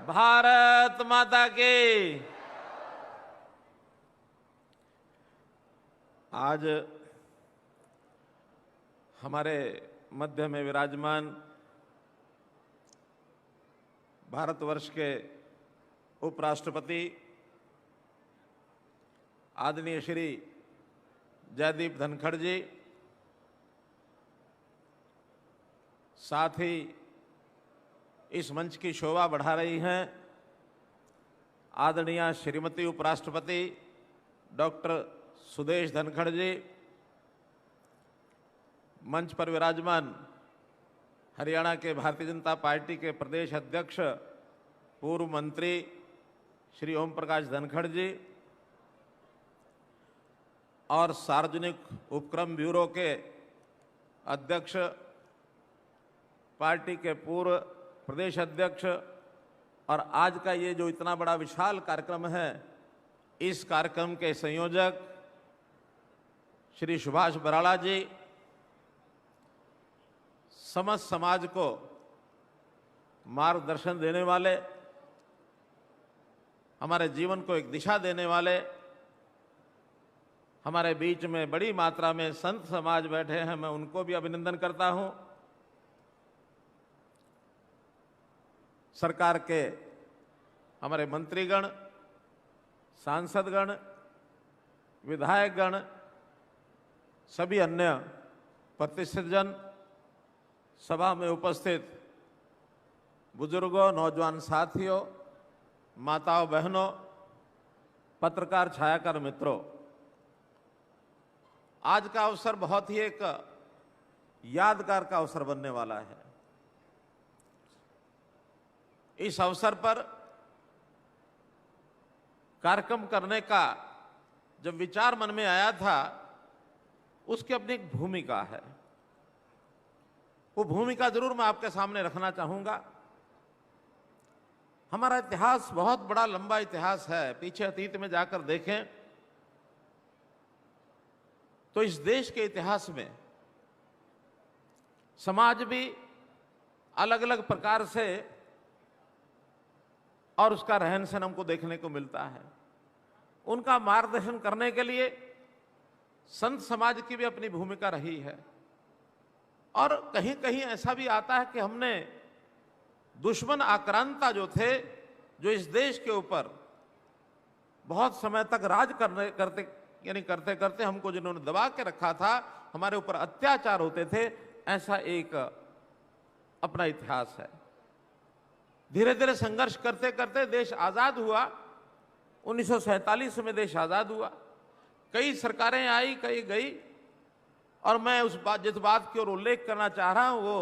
भारत माता की। आज हमारे मध्य में विराजमान भारतवर्ष के उपराष्ट्रपति आदरणीय श्री जयदीप धनखड़ जी, साथ ही इस मंच की शोभा बढ़ा रही हैं आदरणीय श्रीमती उपराष्ट्रपति डॉक्टर सुदेश धनखड़ जी, मंच पर विराजमान हरियाणा के भारतीय जनता पार्टी के प्रदेश अध्यक्ष पूर्व मंत्री श्री ओम प्रकाश धनखड़ जी और सार्वजनिक उपक्रम ब्यूरो के अध्यक्ष, पार्टी के पूर्व प्रदेश अध्यक्ष, और आज का ये जो इतना बड़ा विशाल कार्यक्रम है, इस कार्यक्रम के संयोजक श्री सुभाष बराला जी, समस्त समाज को मार्गदर्शन देने वाले, हमारे जीवन को एक दिशा देने वाले, हमारे बीच में बड़ी मात्रा में संत समाज बैठे हैं, मैं उनको भी अभिनंदन करता हूं। सरकार के हमारे मंत्रीगण, सांसदगण, विधायकगण, सभी अन्य प्रतिष्ठित जन, सभा में उपस्थित बुजुर्गों, नौजवान साथियों, माताओं, बहनों, पत्रकार, छायाकार मित्रों, आज का अवसर बहुत ही एक यादगार का अवसर बनने वाला है। इस अवसर पर कार्यक्रम करने का जब विचार मन में आया था, उसकी अपनी एक भूमिका है। वो भूमिका जरूर मैं आपके सामने रखना चाहूंगा। हमारा इतिहास बहुत बड़ा लंबा इतिहास है। पीछे अतीत में जाकर देखें तो इस देश के इतिहास में समाज भी अलग अलग प्रकार से और उसका रहन सहन हमको देखने को मिलता है। उनका मार्गदर्शन करने के लिए संत समाज की भी अपनी भूमिका रही है। और कहीं कहीं ऐसा भी आता है कि हमने दुश्मन आक्रांता जो थे, जो इस देश के ऊपर बहुत समय तक राज करते करते हमको जिन्होंने दबा के रखा था, हमारे ऊपर अत्याचार होते थे, ऐसा एक अपना इतिहास है। धीरे धीरे संघर्ष करते करते देश आजाद हुआ। 1947 में देश आजाद हुआ। कई सरकारें आई, कई गई, और मैं जिस बात की ओर उल्लेख करना चाह रहा हूं, वो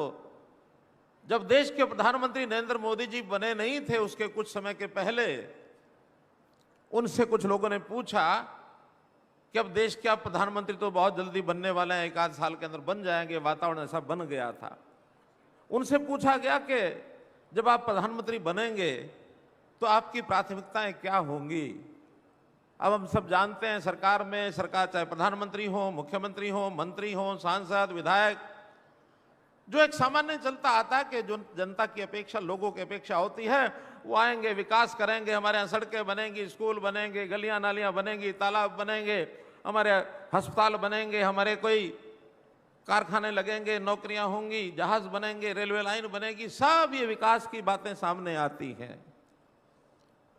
जब देश के प्रधानमंत्री नरेंद्र मोदी जी बने नहीं थे, उसके कुछ समय के पहले उनसे कुछ लोगों ने पूछा कि अब देश के आप प्रधानमंत्री तो बहुत जल्दी बनने वाले हैं, एक आध साल के अंदर बन जाएंगे, वातावरण ऐसा बन गया था। उनसे पूछा गया कि जब आप प्रधानमंत्री बनेंगे तो आपकी प्राथमिकताएं क्या होंगी। अब हम सब जानते हैं, सरकार चाहे प्रधानमंत्री हो, मुख्यमंत्री हो, मंत्री हो, सांसद, विधायक, जो एक सामान्य चलता आता है कि जो जनता की अपेक्षा, लोगों की अपेक्षा होती है, वो आएंगे, विकास करेंगे, हमारे यहाँ सड़कें बनेंगी, स्कूल बनेंगे, गलियां नालियां बनेंगी, तालाब बनेंगे, हमारे अस्पताल बनेंगे, हमारे कोई कारखाने लगेंगे, नौकरियां होंगी, जहाज बनेंगे, रेलवे लाइन बनेगी, सब ये विकास की बातें सामने आती हैं।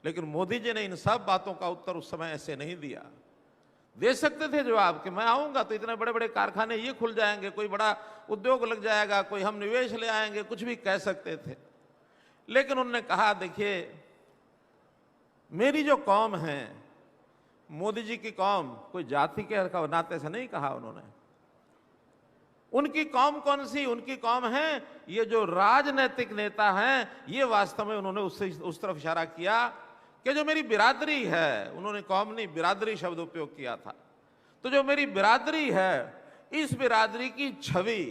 लेकिन मोदी जी ने इन सब बातों का उत्तर उस समय ऐसे नहीं दिया। दे सकते थे जवाब कि मैं आऊंगा तो इतने बड़े बड़े कारखाने ये खुल जाएंगे, कोई बड़ा उद्योग लग जाएगा, कोई हम निवेश ले आएंगे, कुछ भी कह सकते थे। लेकिन उन्होंने कहा, देखिए मेरी जो कौम है, मोदी जी की कौम, कोई जाति के नाते से नहीं कहा उन्होंने। उनकी कौम कौन सी? उनकी कौम है ये जो राजनीतिक नेता हैं। ये वास्तव में उन्होंने उस तरफ इशारा किया कि जो मेरी बिरादरी है, उन्होंने कौम नहीं, बिरादरी शब्द उपयोग किया था। तो जो मेरी बिरादरी है, इस बिरादरी की छवि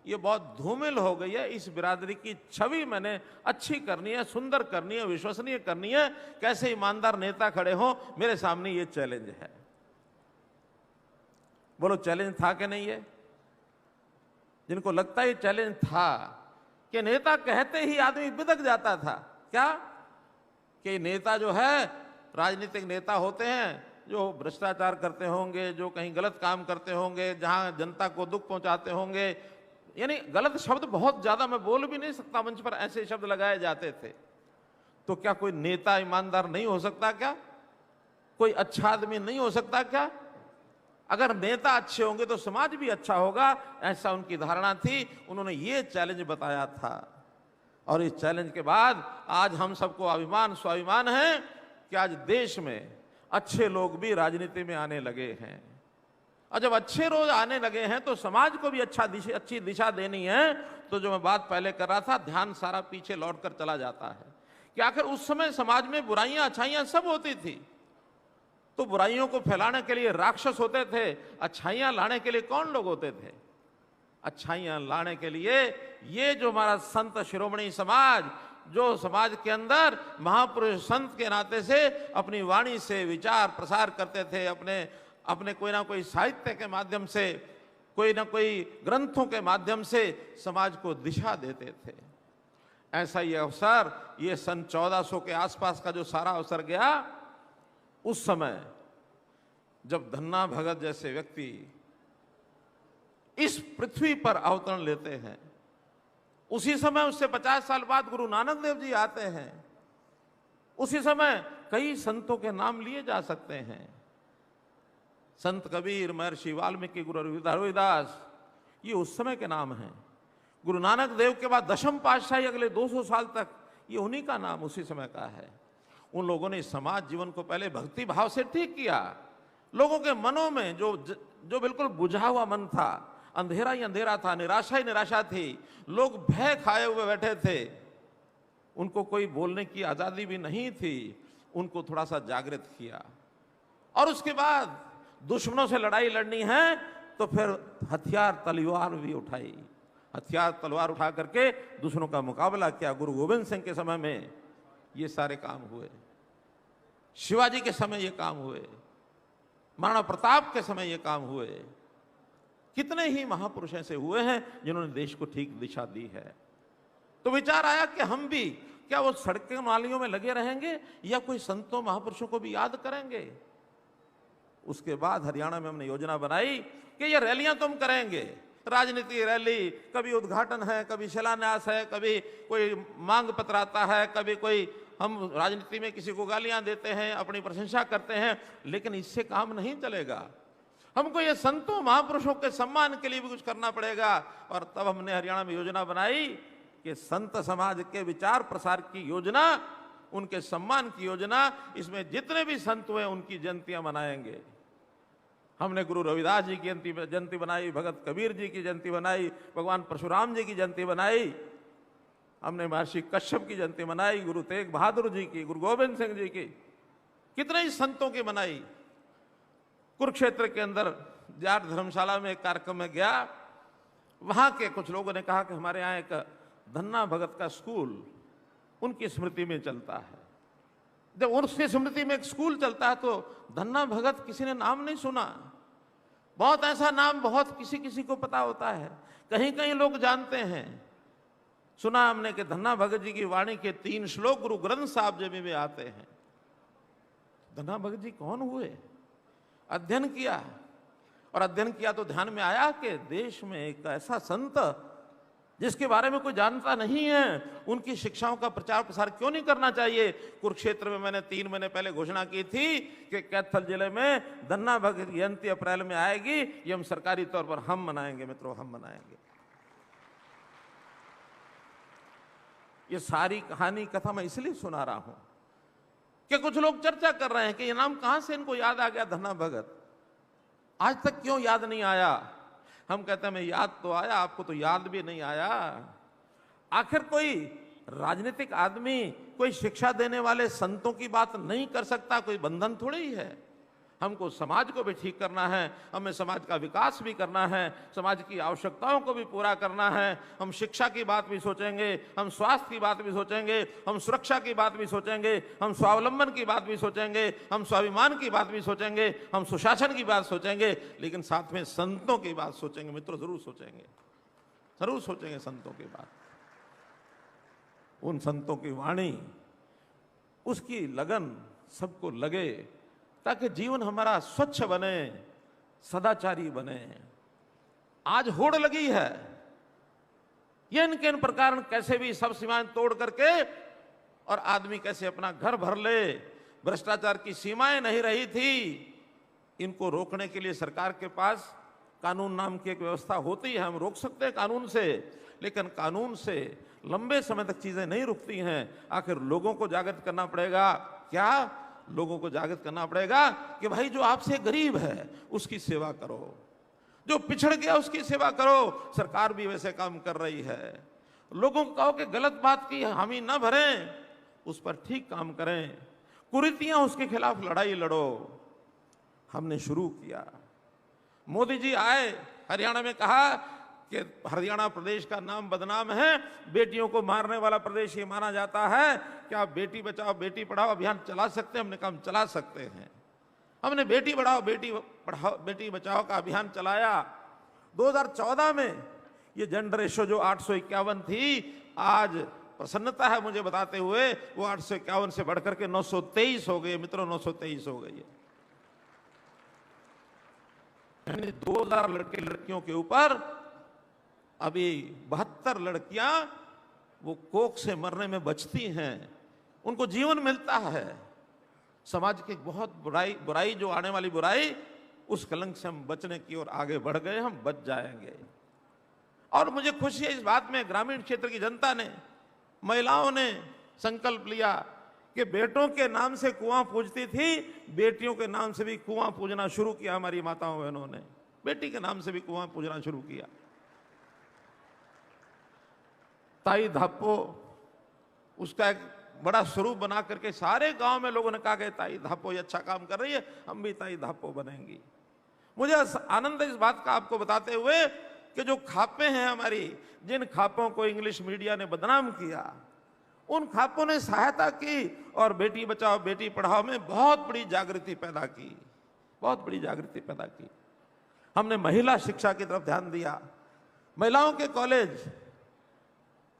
ये बहुत धूमिल हो गई है। इस बिरादरी की छवि मैंने अच्छी करनी है, सुंदर करनी है, विश्वसनीय करनी है। कैसे ईमानदार नेता खड़े हों, मेरे सामने ये चैलेंज है। बोलो चैलेंज था कि नहीं? है जिनको लगता है ये चैलेंज था कि नेता कहते ही आदमी बिदक जाता था, क्या कि नेता जो है, राजनीतिक नेता होते हैं जो भ्रष्टाचार करते होंगे, जो कहीं गलत काम करते होंगे, जहां जनता को दुख पहुंचाते होंगे, यानी गलत शब्द बहुत ज्यादा मैं बोल भी नहीं सकता, मंच पर ऐसे शब्द लगाए जाते थे। तो क्या कोई नेता ईमानदार नहीं हो सकता क्या? कोई अच्छा आदमी नहीं हो सकता क्या? अगर नेता अच्छे होंगे तो समाज भी अच्छा होगा, ऐसा उनकी धारणा थी। उन्होंने ये चैलेंज बताया था और इस चैलेंज के बाद आज हम सबको अभिमान स्वाभिमान है कि आज देश में अच्छे लोग भी राजनीति में आने लगे हैं। और जब अच्छे लोग आने लगे हैं तो समाज को भी अच्छी दिशा देनी है। तो जो मैं बात पहले कर रहा था, ध्यान सारा पीछे लौटकर चला जाता है कि आखिर उस समय समाज में बुराइयां अच्छाइयां सब होती थी। तो बुराइयों को फैलाने के लिए राक्षस होते थे, अच्छाइयां लाने के लिए कौन लोग होते थे? अच्छाइयां लाने के लिए ये जो हमारा संत शिरोमणि समाज, जो समाज के अंदर महापुरुष संत के नाते से अपनी वाणी से विचार प्रसार करते थे, अपने कोई ना कोई साहित्य के माध्यम से, कोई ना कोई ग्रंथों के माध्यम से समाज को दिशा देते थे। ऐसा ही अवसर ये सन 1400 के आसपास का जो सारा अवसर गया, उस समय जब धन्ना भगत जैसे व्यक्ति इस पृथ्वी पर अवतरण लेते हैं, उसी समय उससे 50 साल बाद गुरु नानक देव जी आते हैं। उसी समय कई संतों के नाम लिए जा सकते हैं, संत कबीर, महर्षि वाल्मीकि, गुरु रविदास, ये उस समय के नाम हैं। गुरु नानक देव के बाद दशम पातशाही अगले 200 साल तक, ये उन्हीं का नाम उसी समय का है। उन लोगों ने समाज जीवन को पहले भक्ति भाव से ठीक किया। लोगों के मनों में जो बिल्कुल बुझा हुआ मन था, अंधेरा ही अंधेरा था, निराशा ही निराशा थी, लोग भय खाए हुए बैठे थे, उनको कोई बोलने की आजादी भी नहीं थी, उनको थोड़ा सा जागृत किया। और उसके बाद दुश्मनों से लड़ाई लड़नी है तो फिर हथियार तलवार भी उठाई, हथियार तलवार उठा करके दुश्मनों का मुकाबला किया। गुरु गोविंद सिंह के समय में ये सारे काम हुए, शिवाजी के समय ये काम हुए, महाराणा प्रताप के समय ये काम हुए। कितने ही महापुरुष ऐसे हुए हैं जिन्होंने देश को ठीक दिशा दी है। तो विचार आया कि हम भी क्या वो सड़कों नालियों में लगे रहेंगे या कोई संतों महापुरुषों को भी याद करेंगे। उसके बाद हरियाणा में हमने योजना बनाई कि ये रैलियां तो हम करेंगे, राजनीति रैली, कभी उद्घाटन है, कभी शिलान्यास है, कभी कोई मांग पत्र आता है, कभी कोई हम राजनीति में किसी को गालियां देते हैं, अपनी प्रशंसा करते हैं, लेकिन इससे काम नहीं चलेगा। हमको ये संतों महापुरुषों के सम्मान के लिए भी कुछ करना पड़ेगा। और तब हमने हरियाणा में योजना बनाई कि संत समाज के विचार प्रसार की योजना, उनके सम्मान की योजना, इसमें जितने भी संत हुए उनकी जयंतियां मनाएंगे। हमने गुरु रविदास जी की जयंती बनाई, भगत कबीर जी की जयंती बनाई, भगवान परशुराम जी की जयंती बनाई, हमने महर्षि कश्यप की जयंती मनाई, गुरु तेग बहादुर जी की, गुरु गोविंद सिंह जी की, कितने ही संतों की मनाई। कुरुक्षेत्र के अंदर जाट धर्मशाला में एक कार्यक्रम में गया, वहां के कुछ लोगों ने कहा कि हमारे यहाँ एक धन्ना भगत का स्कूल उनकी स्मृति में चलता है। जब उनकी स्मृति में एक स्कूल चलता है तो धन्ना भगत किसी ने नाम नहीं सुना। बहुत ऐसा नाम बहुत किसी किसी को पता होता है, कहीं कहीं लोग जानते हैं। सुना हमने कि धन्ना भगत जी की वाणी के 3 श्लोक गुरु ग्रंथ साहब जी में आते हैं। धन्ना भगत जी कौन हुए? अध्ययन किया, और अध्ययन किया तो ध्यान में आया कि देश में एक ऐसा संत जिसके बारे में कोई जानता नहीं है, उनकी शिक्षाओं का प्रचार प्रसार क्यों नहीं करना चाहिए। कुरुक्षेत्र में मैंने 3 महीने पहले घोषणा की थी कि कैथल जिले में धन्ना भगत जयंती अप्रैल में आएगी, ये हम सरकारी तौर पर हम मनाएंगे मित्रों, हम मनाएंगे। ये सारी कहानी कथा मैं इसलिए सुना रहा हूं कि कुछ लोग चर्चा कर रहे हैं कि ये नाम कहां से इनको याद आ गया, धन्ना भगत, आज तक क्यों याद नहीं आया। हम कहते हैं मैं याद तो आया, आपको तो याद भी नहीं आया। आखिर कोई राजनीतिक आदमी कोई शिक्षा देने वाले संतों की बात नहीं कर सकता, कोई बंधन थोड़ी ही है। हमको समाज को भी ठीक करना है, हमें समाज का विकास भी करना है, समाज की आवश्यकताओं को भी पूरा करना है। हम शिक्षा की बात भी सोचेंगे, हम स्वास्थ्य की बात भी सोचेंगे, हम सुरक्षा की बात भी सोचेंगे, हम स्वावलंबन की बात भी सोचेंगे, हम स्वाभिमान की बात भी सोचेंगे, हम सुशासन की बात सोचेंगे, लेकिन साथ में संतों की बात सोचेंगे मित्रों, जरूर सोचेंगे, जरूर सोचेंगे संतों की बात। उन संतों की वाणी उसकी लगन सबको लगे, ताकि जीवन हमारा स्वच्छ बने, सदाचारी बने। आज होड़ लगी है, ये इनके इन प्रकार कैसे भी सब सीमाएं तोड़ करके और आदमी कैसे अपना घर भर ले। भ्रष्टाचार की सीमाएं नहीं रही थी, इनको रोकने के लिए सरकार के पास कानून नाम की एक व्यवस्था होती है। हम रोक सकते हैं कानून से, लेकिन कानून से लंबे समय तक चीजें नहीं रुकती हैं। आखिर लोगों को जागृत करना पड़ेगा। क्या लोगों को जागृत करना पड़ेगा कि भाई जो आपसे गरीब है उसकी सेवा करो, जो पिछड़ गया उसकी सेवा करो। सरकार भी वैसे काम कर रही है। लोगों को कहो कि गलत बात की हामी न भरें, उस पर ठीक काम करें। कुरीतियां उसके खिलाफ लड़ाई लड़ो। हमने शुरू किया। मोदी जी आए, हरियाणा में कहा कि हरियाणा प्रदेश का नाम बदनाम है, बेटियों को मारने वाला प्रदेश ये माना जाता है। क्या आप बेटी बचाओ बेटी पढ़ाओ अभियान चला सकते हैं? हमने कहा हम चला सकते हैं। हमने बेटी बढ़ाओ बेटी बचाओ का अभियान चलाया। 2014 में ये जेंडर रेशो जो 851 थी, आज प्रसन्नता है मुझे बताते हुए वो 851 से बढ़कर के 923 हो गई। मित्रों, 923 हो गई है। 2000 लड़के लड़कियों के ऊपर अभी 72 लड़कियां वो कोख से मरने में बचती हैं, उनको जीवन मिलता है। समाज की बहुत बुराई जो आने वाली बुराई, उस कलंक से हम बचने की ओर आगे बढ़ गए, हम बच जाएंगे। और मुझे खुशी है इस बात में, ग्रामीण क्षेत्र की जनता ने, महिलाओं ने संकल्प लिया कि बेटों के नाम से कुआं पूजती थी, बेटियों के नाम से भी कुआं पूजना शुरू किया। हमारी माताओं बहनों ने बेटी के नाम से भी कुआं पूजना शुरू किया। ताई धापो उसका एक बड़ा स्वरूप बना करके सारे गांव में लोगों ने कहा कि ताई धापो ये अच्छा काम कर रही है, हम भी ताई धापो बनेंगी। मुझे आनंद है इस बात का आपको बताते हुए कि जो खापे हैं हमारी, जिन खापों को इंग्लिश मीडिया ने बदनाम किया, उन खापों ने सहायता की और बेटी बचाओ बेटी पढ़ाओ में बहुत बड़ी जागृति पैदा की, बहुत बड़ी जागृति पैदा की। हमने महिला शिक्षा की तरफ ध्यान दिया। महिलाओं के कॉलेज,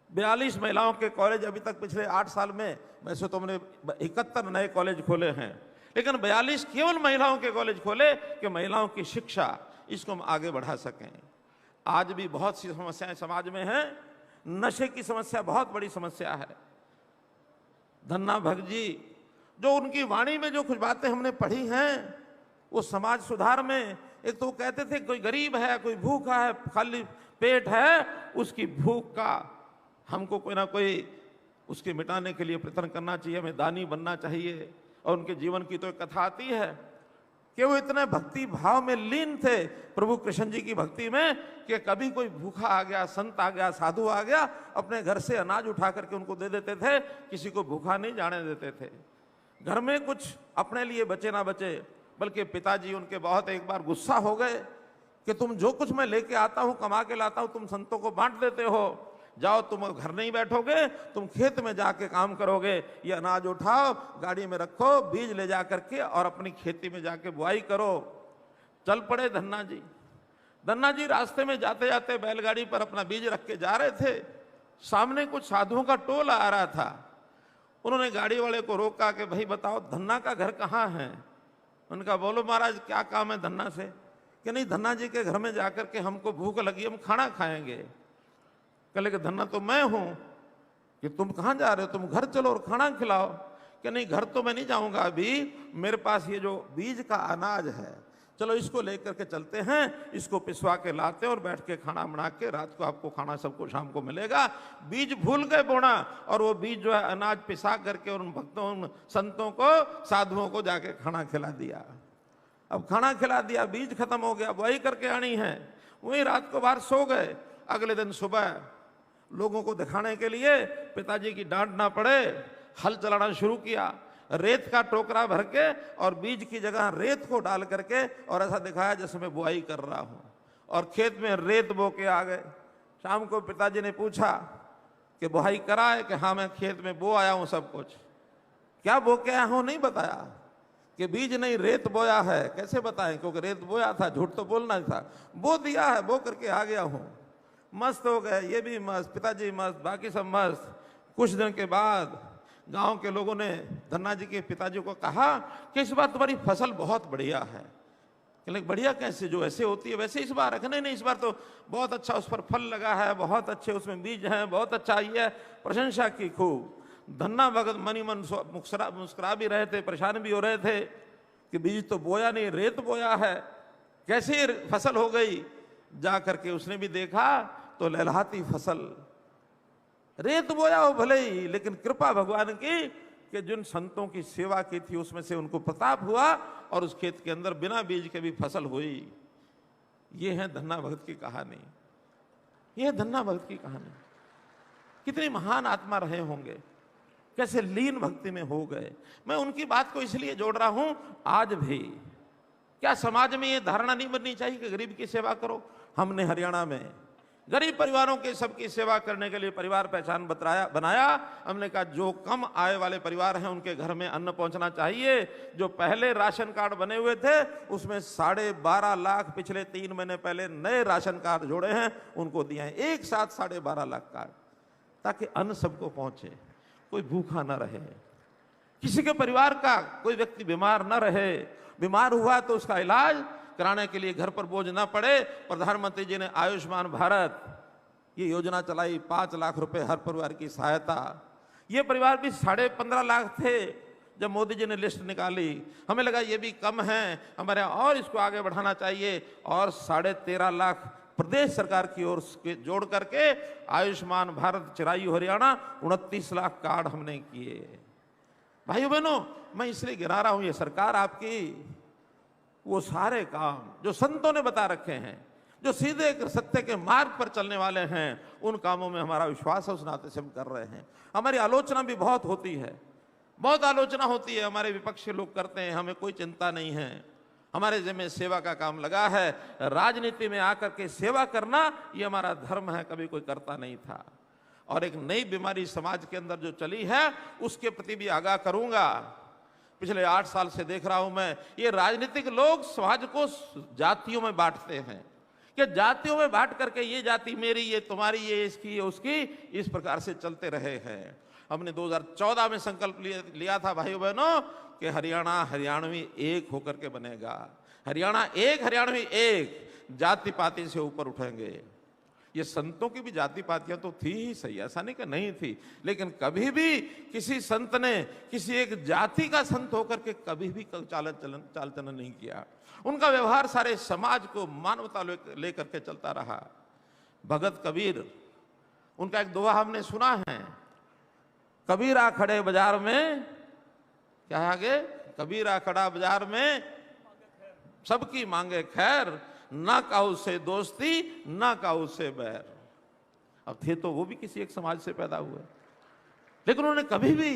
42 महिलाओं के कॉलेज अभी तक पिछले 8 साल में, वैसे तो हमने 71 नए कॉलेज खोले हैं, लेकिन 42 केवल महिलाओं के कॉलेज खोले कि महिलाओं की शिक्षा इसको हम आगे बढ़ा सकें। आज भी बहुत सी समस्याएं समाज में हैं। नशे की समस्या बहुत बड़ी समस्या है। धन्ना भगत जी, जो उनकी वाणी में जो कुछ बातें हमने पढ़ी हैं, वो समाज सुधार में, एक तो वो कहते थे कोई गरीब है, कोई भूखा है, खाली पेट है, उसकी भूख का हमको कोई ना कोई उसके मिटाने के लिए प्रयत्न करना चाहिए, हमें दानी बनना चाहिए। और उनके जीवन की तो एक कथा आती है कि वो इतने भक्ति भाव में लीन थे प्रभु कृष्ण जी की भक्ति में कि कभी कोई भूखा आ गया, संत आ गया, साधु आ गया, अपने घर से अनाज उठा करके उनको दे देते थे, किसी को भूखा नहीं जाने देते थे। घर में कुछ अपने लिए बचे ना बचे, बल्कि पिताजी उनके बहुत एक बार गुस्सा हो गए कि तुम जो कुछ मैं लेके आता हूं, कमा के लाता हूं, तुम संतों को बांट देते हो। जाओ, तुम घर नहीं बैठोगे, तुम खेत में जाके काम करोगे। ये अनाज उठाओ, गाड़ी में रखो, बीज ले जा करके और अपनी खेती में जाके बुआई करो। चल पड़े धन्ना जी। धन्ना जी रास्ते में जाते जाते बैलगाड़ी पर अपना बीज रख के जा रहे थे। सामने कुछ साधुओं का टोला आ रहा था। उन्होंने गाड़ी वाले को रोका कि भाई बताओ धन्ना का घर कहाँ है? उनका बोलो महाराज क्या काम है धन्ना से? कि नहीं, धन्ना जी के घर में जाकर के हमको भूख लगी, हम खाना खाएंगे। कहले कि धन्ना तो मैं हूं, कि तुम कहाँ जा रहे हो? तुम घर चलो और खाना खिलाओ। कि नहीं, घर तो मैं नहीं जाऊंगा, अभी मेरे पास ये जो बीज का अनाज है, चलो इसको लेकर के चलते हैं, इसको पिसवा के लाते और बैठ के खाना बना के रात को आपको खाना सबको शाम को मिलेगा। बीज भूल गए बोना, और वो बीज जो है अनाज पिसा करके उन भक्तों, उन संतों को, साधुओं को जाके खाना खिला दिया। अब खाना खिला दिया, बीज खत्म हो गया, वही करके आनी है। वही रात को बाहर सो गए। अगले दिन सुबह लोगों को दिखाने के लिए पिताजी की डांट ना पड़े, हल चलाना शुरू किया। रेत का टोकरा भर के और बीज की जगह रेत को डाल करके और ऐसा दिखाया जैसे मैं बुआई कर रहा हूं, और खेत में रेत बो के आ गए। शाम को पिताजी ने पूछा कि बुआई करा है? कि हाँ, मैं खेत में बो आया हूं सब कुछ। क्या बो के आया हूं? नहीं बताया। कि बीज नहीं, रेत बोया है। कैसे बताएं? क्योंकि रेत बोया था, झूठ तो बोलना था। बो दिया है, बो करके आ गया हूं। मस्त हो गए, ये भी मस्त, पिताजी मस्त, बाकी सब मस्त। कुछ दिन के बाद गांव के लोगों ने धन्ना जी के पिताजी को कहा कि इस बार तुम्हारी फसल बहुत बढ़िया है। कहने बढ़िया कैसे, जो ऐसे होती है वैसे इस बार है? नहीं, इस बार तो बहुत अच्छा उस पर फल लगा है, बहुत अच्छे उसमें बीज हैं, बहुत अच्छा ये है। प्रशंसा की खूब। धन्ना भगत मनी मन मुस्कुरा भी रहे थे, परेशान भी हो रहे थे कि बीज तो बोया नहीं, रेत बोया है, कैसे फसल हो गई। जा करके उसने भी देखा तो लहलहाती फसल। रेत बोया हो भले ही, लेकिन कृपा भगवान की कि जिन संतों की सेवा की थी उसमें से उनको प्रताप हुआ और उस खेत के अंदर बिना बीज के भी फसल हुई। ये है धन्ना भगत की कहानी। ये है धन्ना भगत की कहानी। कितनी महान आत्मा रहे होंगे, कैसे लीन भक्ति में हो गए। मैं उनकी बात को इसलिए जोड़ रहा हूं, आज भी क्या समाज में ये धारणा नहीं बननी चाहिए कि गरीब की सेवा करो। हमने हरियाणा में गरीब परिवारों के सबकी सेवा करने के लिए परिवार पहचान बनाया। हमने कहा जो कम आय वाले परिवार हैं उनके घर में अन्न पहुंचना चाहिए। जो पहले राशन कार्ड बने हुए थे उसमें 12.5 लाख पिछले 3 महीने पहले नए राशन कार्ड जोड़े हैं, उनको दिए हैं एक साथ 12.5 लाख कार्ड, ताकि अन्न सबको पहुंचे, कोई भूखा न रहे, किसी के परिवार का कोई व्यक्ति बीमार न रहे। बीमार हुआ तो उसका इलाज कराने के लिए घर पर बोझ ना पड़े। प्रधानमंत्री जी ने आयुष्मान भारत ये योजना चलाई, 5 लाख रुपए हर परिवार की सहायता। ये परिवार भी 15.5 लाख थे जब मोदी जी ने लिस्ट निकाली। हमें लगा ये भी कम है, हमारे और इसको आगे बढ़ाना चाहिए, और 13.5 लाख प्रदेश सरकार की ओर से जोड़ करके आयुष्मान भारत चिरायु हरियाणा 29 लाख कार्ड हमने किए। भाइयों बहनों, मैं इसलिए गिरा रहा हूं, ये सरकार आपकी वो सारे काम जो संतों ने बता रखे हैं, जो सीधे सत्य के मार्ग पर चलने वाले हैं, उन कामों में हमारा विश्वास है, उस नाते से हम कर रहे हैं। हमारी आलोचना भी बहुत होती है, बहुत आलोचना होती है, हमारे विपक्ष के लोग करते हैं, हमें कोई चिंता नहीं है। हमारे जिम्मे सेवा का काम लगा है। राजनीति में आकर के सेवा करना ये हमारा धर्म है, कभी कोई करता नहीं था। और एक नई बीमारी समाज के अंदर जो चली है उसके प्रति भी आगाह करूंगा। पिछले 8 साल से देख रहा हूं मैं, ये राजनीतिक लोग समाज को जातियों में बांटते हैं कि जातियों में बांट करके ये जाति मेरी, ये तुम्हारी, ये इसकी, ये उसकी, इस प्रकार से चलते रहे हैं। हमने 2014 में संकल्प लिया था भाइयों बहनों कि हरियाणा हरियाणवी एक होकर के बनेगा। हरियाणा एक, हरियाणवी एक, जाति पाति से ऊपर उठेंगे। ये संतों की भी जाति पातियां तो थी ही सही, ऐसा नहीं कि नहीं थी, लेकिन कभी भी किसी संत ने किसी एक जाति का संत होकर के कभी भी चाल चलन नहीं किया। उनका व्यवहार सारे समाज को मानवता लेकर के चलता रहा। भगत कबीर, उनका एक दोहा हमने सुना है, कबीरा खड़े बाजार में, क्या है आगे, कबीरा खड़ा बाजार में सबकी मांगे खैर, ना काऊ से दोस्ती ना काऊ से बैर। अब थे तो वो भी किसी एक समाज से पैदा हुए, लेकिन उन्होंने कभी भी,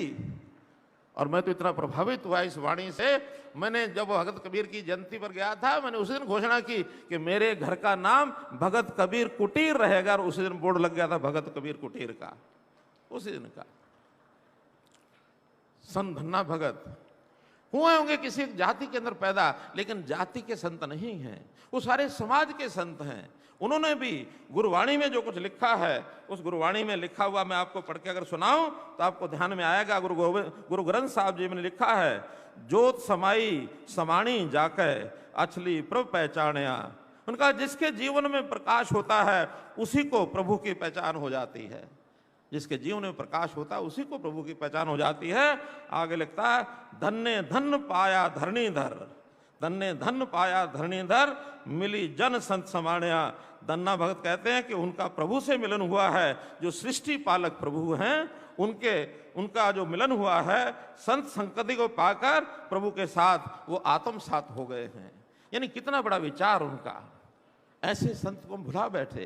और मैं तो इतना प्रभावित हुआ इस वाणी से, मैंने जब भगत कबीर की जयंती पर गया था, मैंने उसी दिन घोषणा की कि मेरे घर का नाम भगत कबीर कुटीर रहेगा, और उसी दिन बोर्ड लग गया था भगत कबीर कुटीर का, उसी दिन का। संत धन्ना भगत हुए होंगे किसी जाति के अंदर पैदा, लेकिन जाति के संत नहीं हैं, वो सारे समाज के संत हैं। उन्होंने भी गुरुवाणी में जो कुछ लिखा है, उस गुरुवाणी में लिखा हुआ मैं आपको पढ़ के अगर सुनाऊं तो आपको ध्यान में आएगा। गुरु ग्रंथ साहब जी ने लिखा है, जोत समाई समाणी जाके अछली प्रभु पहचानया। उनका जिसके जीवन में प्रकाश होता है उसी को प्रभु की पहचान हो जाती है, जिसके जीवन में प्रकाश होता है उसी को प्रभु की पहचान हो जाती है। आगे लिखता है, धन्य धन पाया धरणीधर, धन्य धन पाया धरणीधर, मिली जन संत समाण्या। धन्ना भगत कहते हैं कि उनका प्रभु से मिलन हुआ है, जो सृष्टि पालक प्रभु हैं, उनका जो मिलन हुआ है, संत संगति को पाकर प्रभु के साथ वो आत्मसात हो गए हैं। यानी कितना बड़ा विचार उनका। ऐसे संत को भुला बैठे,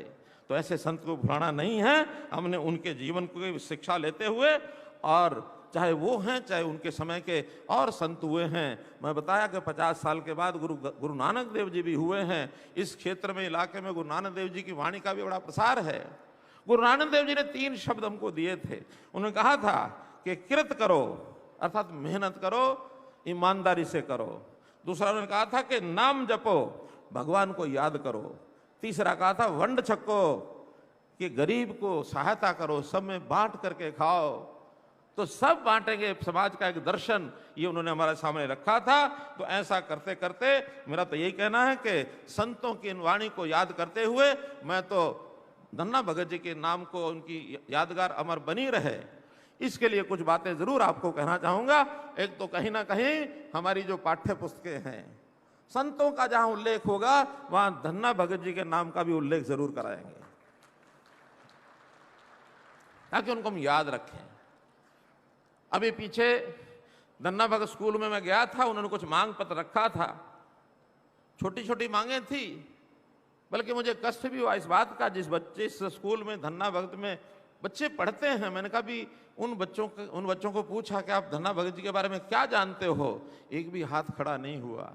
तो ऐसे संत को भुलाना नहीं है। हमने उनके जीवन को शिक्षा लेते हुए, और चाहे वो हैं चाहे उनके समय के और संत हुए हैं। मैं बताया कि 50 साल के बाद गुरु नानक देव जी भी हुए हैं। इस क्षेत्र में, इलाके में गुरु नानक देव जी की वाणी का भी बड़ा प्रसार है। गुरु नानक देव जी ने 3 शब्द हमको दिए थे। उन्होंने कहा था कि कृत करो, अर्थात मेहनत करो, ईमानदारी से करो। दूसरा उन्होंने कहा था कि नाम जपो, भगवान को याद करो। तीसरा कहा था वंड छक्को, कि गरीब को सहायता करो, सब में बांट करके खाओ। तो सब बांटेंगे समाज का एक दर्शन, ये उन्होंने हमारे सामने रखा था। तो ऐसा करते करते मेरा तो यही कहना है कि संतों की इन वाणी को याद करते हुए मैं तो धन्ना भगत जी के नाम को, उनकी यादगार अमर बनी रहे, इसके लिए कुछ बातें जरूर आपको कहना चाहूंगा। एक तो कहीं ना कहीं हमारी जो पाठ्य पुस्तकें हैं, संतों का जहां उल्लेख होगा वहां धन्ना भगत जी के नाम का भी उल्लेख जरूर कराएंगे, ताकि उनको हम याद रखें। अभी पीछे धन्ना भगत स्कूल में मैं गया था, उन्होंने कुछ मांग पत्र रखा था, छोटी छोटी मांगे थी, बल्कि मुझे कष्ट भी हुआ इस बात का, जिस स्कूल में धन्ना भगत में बच्चे पढ़ते हैं, मैंने कहा भी उन बच्चों को पूछा कि आप धन्ना भगत जी के बारे में क्या जानते हो, एक भी हाथ खड़ा नहीं हुआ।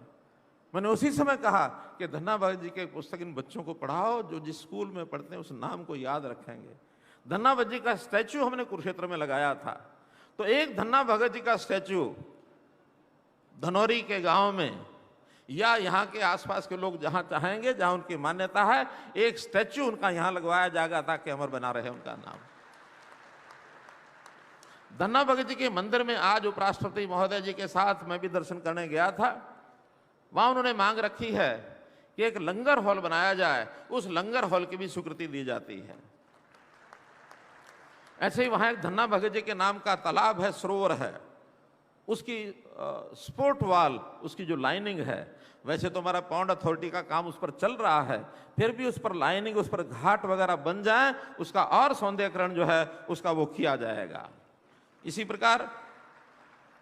मैंने उसी समय कहा कि धन्ना भगत जी के पुस्तक इन बच्चों को पढ़ाओ, जो जिस स्कूल में पढ़ते हैं उस नाम को याद रखेंगे। धन्ना भगत जी का स्टैच्यू हमने कुरुक्षेत्र में लगाया था, तो एक धन्ना भगत जी का स्टैच्यू धनौरी के गांव में या यहाँ के आसपास के लोग जहां चाहेंगे, जहां उनकी मान्यता है, एक स्टैच्यू उनका यहां लगवाया जाएगा ताकि अमर बना रहे उनका नाम। धन्ना भगत जी के मंदिर में आज उपराष्ट्रपति महोदय जी के साथ मैं भी दर्शन करने गया था। वहां उन्होंने मांग रखी है कि एक लंगर हॉल बनाया जाए, उस लंगर हॉल की भी स्वीकृति दी जाती है। ऐसे ही वहां एक धन्ना भगत जी के नाम का तालाब है, सरोवर है, उसकी स्पोर्ट वाल, उसकी जो लाइनिंग है, वैसे तो हमारा पौंड अथॉरिटी का काम उस पर चल रहा है, फिर भी उस पर लाइनिंग, उस पर घाट वगैरह बन जाए, उसका और सौंदर्यकरण जो है उसका वो किया जाएगा। इसी प्रकार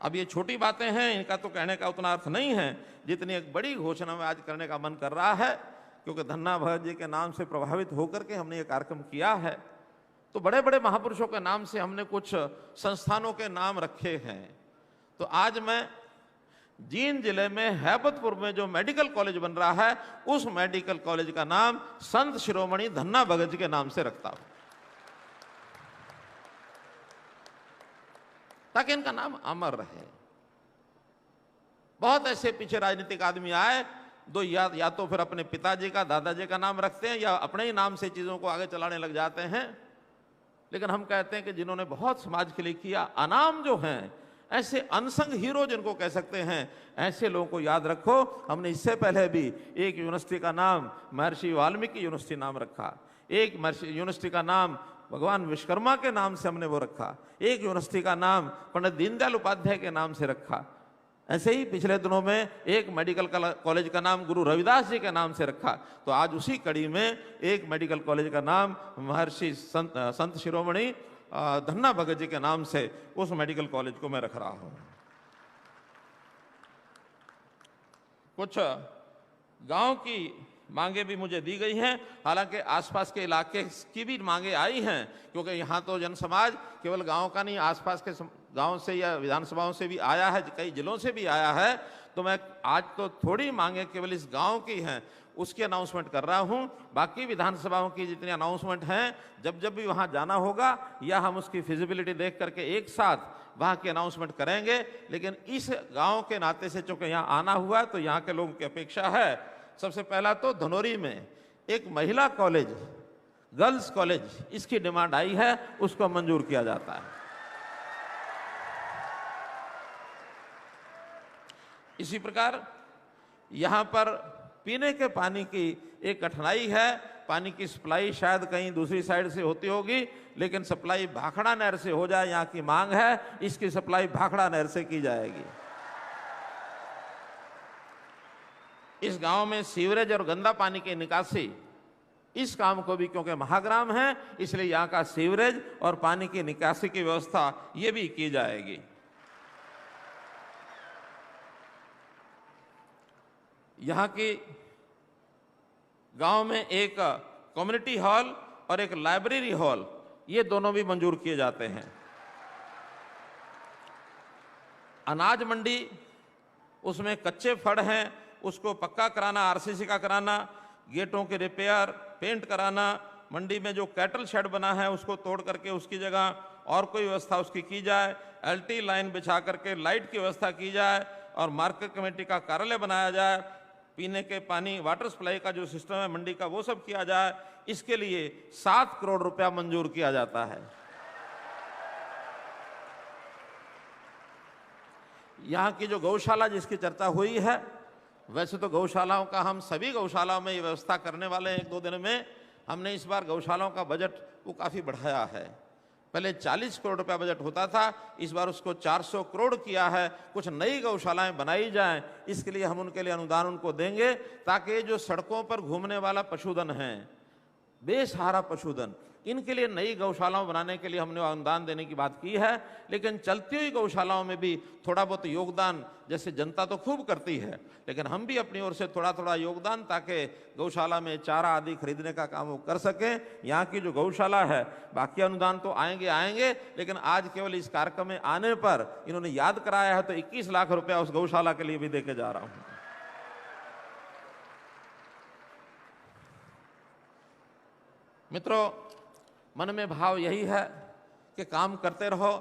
अब ये छोटी बातें हैं, इनका तो कहने का उतना अर्थ नहीं है जितनी एक बड़ी घोषणा में आज करने का मन कर रहा है, क्योंकि धन्ना भगत जी के नाम से प्रभावित होकर के हमने ये कार्यक्रम किया है। तो बड़े बड़े महापुरुषों के नाम से हमने कुछ संस्थानों के नाम रखे हैं। तो आज मैं जींद जिले में हैबतपुर में जो मेडिकल कॉलेज बन रहा है, उस मेडिकल कॉलेज का नाम संत शिरोमणि धन्ना भगत जी के नाम से रखता हूं, ताकि इनका नाम अमर रहे। बहुत ऐसे पीछे राजनीतिक आदमी आए, दो या तो फिर अपने पिताजी का, दादाजी का नाम रखते हैं, या अपने ही नाम से चीजों को आगे चलाने लग जाते हैं। लेकिन हम कहते हैं कि जिन्होंने बहुत समाज के लिए किया, अनाम जो हैं, ऐसे अनसंग हीरो जिनको कह सकते हैं, ऐसे लोगों को याद रखो। हमने इससे पहले भी एक यूनिवर्सिटी का नाम महर्षि वाल्मीकि यूनिवर्सिटी नाम रखा, एक यूनिवर्सिटी का नाम भगवान विश्वकर्मा के नाम से हमने वो रखा, एक यूनिवर्सिटी का नाम पंडित दीनदयाल उपाध्याय के नाम से रखा। ऐसे ही पिछले दिनों में एक मेडिकल कॉलेज का नाम गुरु रविदास जी के नाम से रखा। तो आज उसी कड़ी में एक मेडिकल कॉलेज का नाम महर्षि संत शिरोमणि धन्ना भगत जी के नाम से उस मेडिकल कॉलेज को मैं रख रहा हूं। कुछ गांव की मांगे भी मुझे दी गई हैं, हालांकि आसपास के इलाके की भी मांगे आई हैं, क्योंकि यहाँ तो जन समाज केवल गांव का नहीं, आसपास के गांव से या विधानसभाओं से भी आया है, कई जिलों से भी आया है। तो मैं आज तो थोड़ी मांगे केवल इस गांव की हैं, उसकी अनाउंसमेंट कर रहा हूं। बाकी विधानसभाओं की जितनी अनाउंसमेंट हैं, जब जब भी वहां जाना होगा या हम उसकी फिजिबिलिटी देख करके एक साथ वहां की अनाउंसमेंट करेंगे। लेकिन इस गांव के नाते से चूंकि यहाँ आना हुआ, तो यहाँ के लोगों की अपेक्षा है, सबसे पहला तो धनौरी में एक महिला कॉलेज, गर्ल्स कॉलेज, इसकी डिमांड आई है, उसको मंजूर किया जाता है। इसी प्रकार यहां पर पीने के पानी की एक कठिनाई है, पानी की सप्लाई शायद कहीं दूसरी साइड से होती होगी, लेकिन सप्लाई भाखड़ा नहर से हो जाए, यहाँ की मांग है, इसकी सप्लाई भाखड़ा नहर से की जाएगी। इस गांव में सीवरेज और गंदा पानी की निकासी, इस काम को भी, क्योंकि महाग्राम है, इसलिए यहाँ का सीवरेज और पानी की निकासी की व्यवस्था ये भी की जाएगी। यहाँ की गांव में एक कम्युनिटी हॉल और एक लाइब्रेरी हॉल, ये दोनों भी मंजूर किए जाते हैं। अनाज मंडी, उसमें कच्चे फड़ हैं, उसको पक्का कराना, आरसीसी का कराना, गेटों के रिपेयर, पेंट कराना, मंडी में जो कैटल शेड बना है उसको तोड़ करके उसकी जगह और कोई व्यवस्था उसकी की जाए, एलटी लाइन बिछा करके लाइट की व्यवस्था की जाए, और मार्केट कमेटी का कार्यालय बनाया जाए, पीने के पानी, वाटर सप्लाई का जो सिस्टम है मंडी का, वो सब किया जाए। इसके लिए 7 करोड़ रुपया मंजूर किया जाता है। यहाँ की जो गौशाला जिसकी चर्चा हुई है, वैसे तो गौशालाओं का हम सभी गौशालाओं में ये व्यवस्था करने वाले हैं। 1-2 दिन में हमने इस बार गौशालाओं का बजट वो काफ़ी बढ़ाया है। पहले 40 करोड़ रुपया बजट होता था, इस बार उसको 400 करोड़ किया है। कुछ नई गौशालाएं बनाई जाएं, इसके लिए हम उनके लिए अनुदान उनको देंगे, ताकि जो सड़कों पर घूमने वाला पशुधन है, बेसहारा पशुधन, इनके लिए नई गौशालाओं बनाने के लिए हमने अनुदान देने की बात की है। लेकिन चलती हुई गौशालाओं में भी थोड़ा बहुत योगदान, जैसे जनता तो खूब करती है, लेकिन हम भी अपनी ओर से थोड़ा थोड़ा योगदान, ताकि गौशाला में चारा आदि खरीदने का काम वो कर सकें। यहाँ की जो गौशाला है, बाकी अनुदान तो आएंगे, लेकिन आज केवल इस कार्यक्रम में आने पर इन्होंने याद कराया है, तो 21 लाख रुपया उस गौशाला के लिए भी देके जा रहा हूँ। मित्रों, मन में भाव यही है कि काम करते रहो,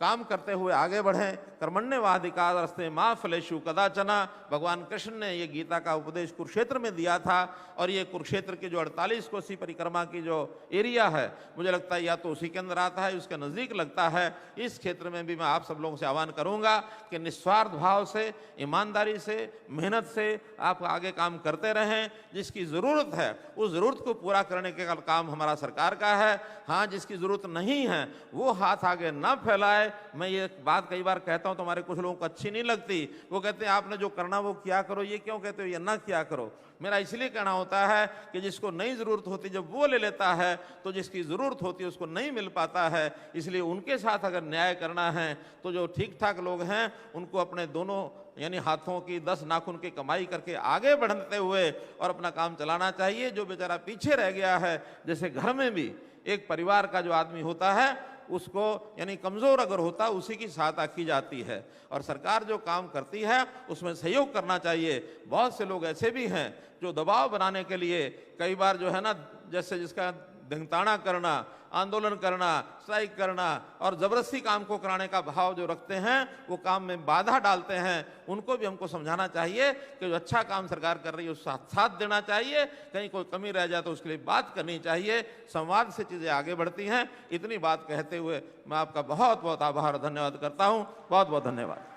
काम करते हुए आगे बढ़ें। कर्मण्येवाधिकारस्ते मा फलेषु कदाचन, भगवान कृष्ण ने ये गीता का उपदेश कुरुक्षेत्र में दिया था। और ये कुरुक्षेत्र की जो 48 कोसी परिक्रमा की जो एरिया है, मुझे लगता है या तो उसी के अंदर आता है, उसके नज़दीक लगता है। इस क्षेत्र में भी मैं आप सब लोगों से आह्वान करूंगा कि निस्वार्थ भाव से, ईमानदारी से, मेहनत से आप आगे काम करते रहें। जिसकी ज़रूरत है उस ज़रूरत को पूरा करने का काम हमारा सरकार का है। हाँ, जिसकी ज़रूरत नहीं है वो हाथ आगे ना फैलाए। मैं ये बात कई बार कहता हूं तो हमारे कुछ लोगों को अच्छी नहीं लगती। वो कहते हैं आपने जो करना वो किया करो, ये क्यों कहते हो ये ना किया करो। मेरा इसलिए कहना होता है कि जिसको नहीं ज़रूरत होती जब वो ले लेता है, तो जिसकी ज़रूरत होती है उसको नहीं मिल पाता है। इसलिए उनके साथ अगर न्याय करना है तो जो ठीक ठाक लोग हैं उनको अपने दोनों यानी हाथों की 10 नाखून की कमाई करके आगे बढ़ते हुए और अपना काम चलाना चाहिए। जो बेचारा पीछे रह गया है, जैसे घर में भी एक परिवार का जो आदमी होता है उसको यानी कमज़ोर अगर होता उसी की सहायता की जाती है। और सरकार जो काम करती है उसमें सहयोग करना चाहिए। बहुत से लोग ऐसे भी हैं जो दबाव बनाने के लिए कई बार जो है ना, जैसे जिसका धिंगताना करना, आंदोलन करना, स्ट्राइक करना और ज़बरदस्ती काम को कराने का भाव जो रखते हैं, वो काम में बाधा डालते हैं। उनको भी हमको समझाना चाहिए कि जो अच्छा काम सरकार कर रही है उसका साथ देना चाहिए। कहीं कोई कमी रह जाए तो उसके लिए बात करनी चाहिए। संवाद से चीज़ें आगे बढ़ती हैं। इतनी बात कहते हुए मैं आपका बहुत बहुत आभार धन्यवाद करता हूँ। बहुत बहुत धन्यवाद।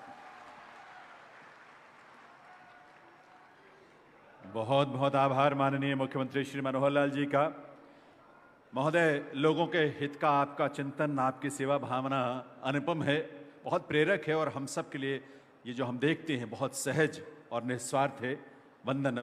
बहुत बहुत आभार माननीय मुख्यमंत्री श्री मनोहर लाल जी का। महोदय, लोगों के हित का आपका चिंतन, आपकी सेवा भावना अनुपम है, बहुत प्रेरक है और हम सब के लिए ये जो हम देखते हैं बहुत सहज और निस्वार्थ है। वंदन।